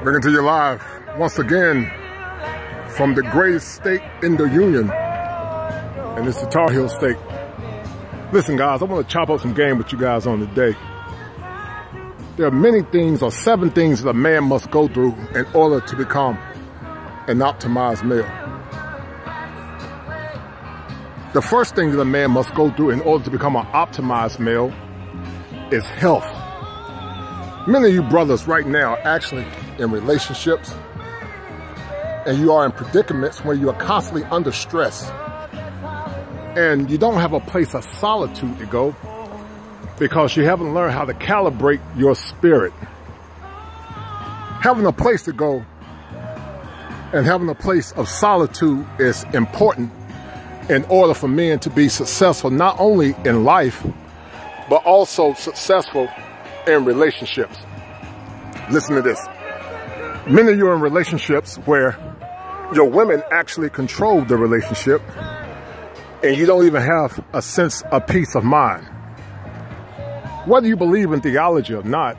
Bringing to you live once again from the greatest state in the Union, and it's the Tar Heel State. Listen, guys, I want to chop up some game with you guys on today. There are many things, or 7 things, that a man must go through in order to become an optimized male. The first thing that a man must go through in order to become an optimized male is health. Many of you brothers right now are actually in relationships, and you are in predicaments where you are constantly under stress, and you don't have a place of solitude to go because you haven't learned how to calibrate your spirit. Having a place to go and having a place of solitude is important in order for men to be successful, not only in life, but also successful in relationships. Listen to this. Many of you are in relationships where your women actually control the relationship, and you don't even have a sense of peace of mind. Whether you believe in theology or not,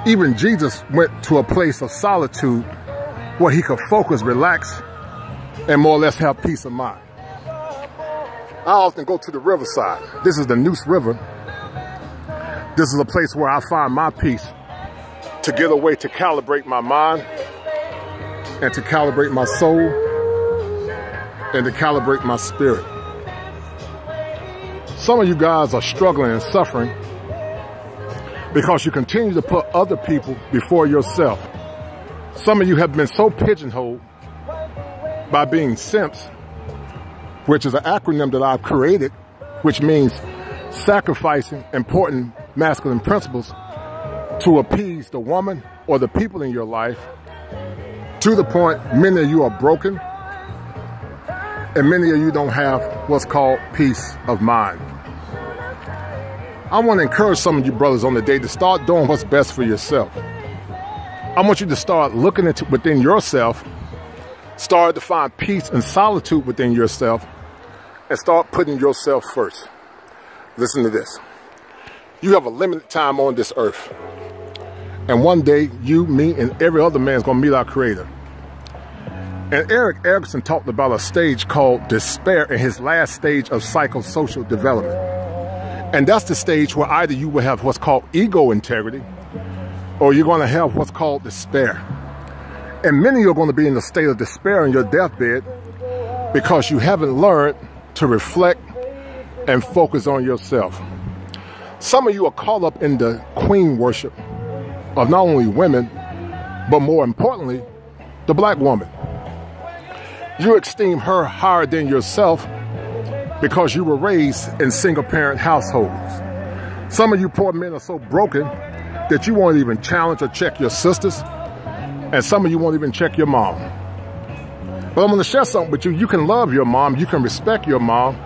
even Jesus went to a place of solitude where he could focus, relax, and more or less have peace of mind. I often go to the riverside. This is the Neuse River. This is a place where I find my peace, to get away, to calibrate my mind, and to calibrate my soul, and to calibrate my spirit. Some of you guys are struggling and suffering because you continue to put other people before yourself. Some of you have been so pigeonholed by being simps, which is an acronym that I've created, which means sacrificing important masculine principles to appease the woman or the people in your life, to the point many of you are broken, and many of you don't have what's called peace of mind. I want to encourage some of you brothers on the day to start doing what's best for yourself. I want you to start looking into within yourself, start to find peace and solitude within yourself, and start putting yourself first. Listen to this. You have a limited time on this earth. And one day, you, me, and every other man is going to meet our Creator. And Erik Erikson talked about a stage called despair in his last stage of psychosocial development. And that's the stage where either you will have what's called ego integrity, or you're going to have what's called despair. And many of you are going to be in a state of despair on your deathbed because you haven't learned to reflect and focus on yourself. Some of you are caught up in the queen worship of not only women, but more importantly, the black woman. You esteem her higher than yourself because you were raised in single-parent households. Some of you poor men are so broken that you won't even challenge or check your sisters, and some of you won't even check your mom. But I'm going to share something with you. You can love your mom, you can respect your mom,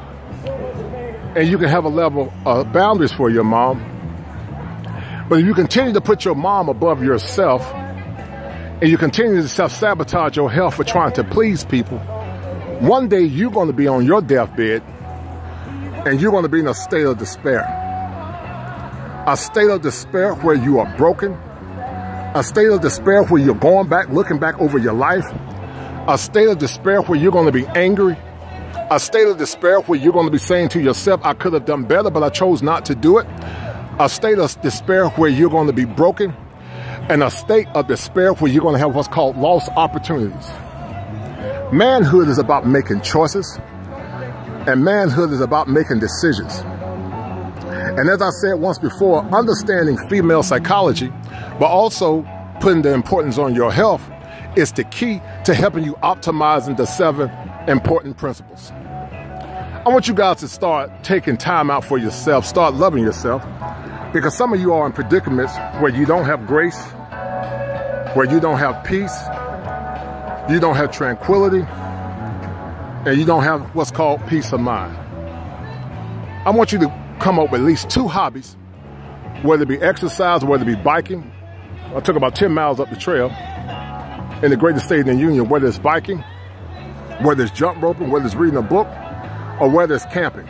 and you can have a level of boundaries for your mom. But if you continue to put your mom above yourself, and you continue to self-sabotage your health for trying to please people, one day you're going to be on your deathbed, and you're going to be in a state of despair. A state of despair where you are broken. A state of despair where you're going back, looking back over your life. A state of despair where you're going to be angry. A state of despair where you're going to be saying to yourself, I could have done better, but I chose not to do it. A state of despair where you're going to be broken, and a state of despair where you're going to have what's called lost opportunities. Manhood is about making choices, and manhood is about making decisions. And as I said once before, understanding female psychology, but also putting the importance on your health, is the key to helping you optimizing the 7 important principles. I want you guys to start taking time out for yourself, start loving yourself, because some of you are in predicaments where you don't have grace, where you don't have peace, you don't have tranquility, and you don't have what's called peace of mind. I want you to come up with at least 2 hobbies, whether it be exercise, whether it be biking. I took about 10 miles up the trail in the greatest state in the Union, whether it's biking, whether it's jump roping, whether it's reading a book, or whether it's camping.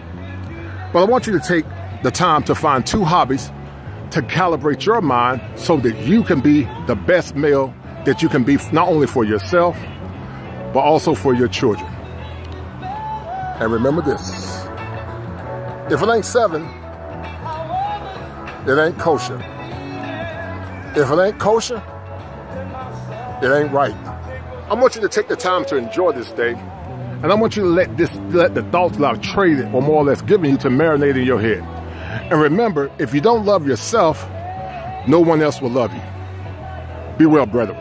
But I want you to take the time to find 2 hobbies to calibrate your mind so that you can be the best male that you can be not only for yourself, but also for your children. And remember this, if it ain't 7, it ain't kosher. If it ain't kosher, it ain't right. I want you to take the time to enjoy this day, and I want you to let the thoughts that I've traded or more or less given you to marinate in your head. And remember, if you don't love yourself, no one else will love you. Be well, brethren.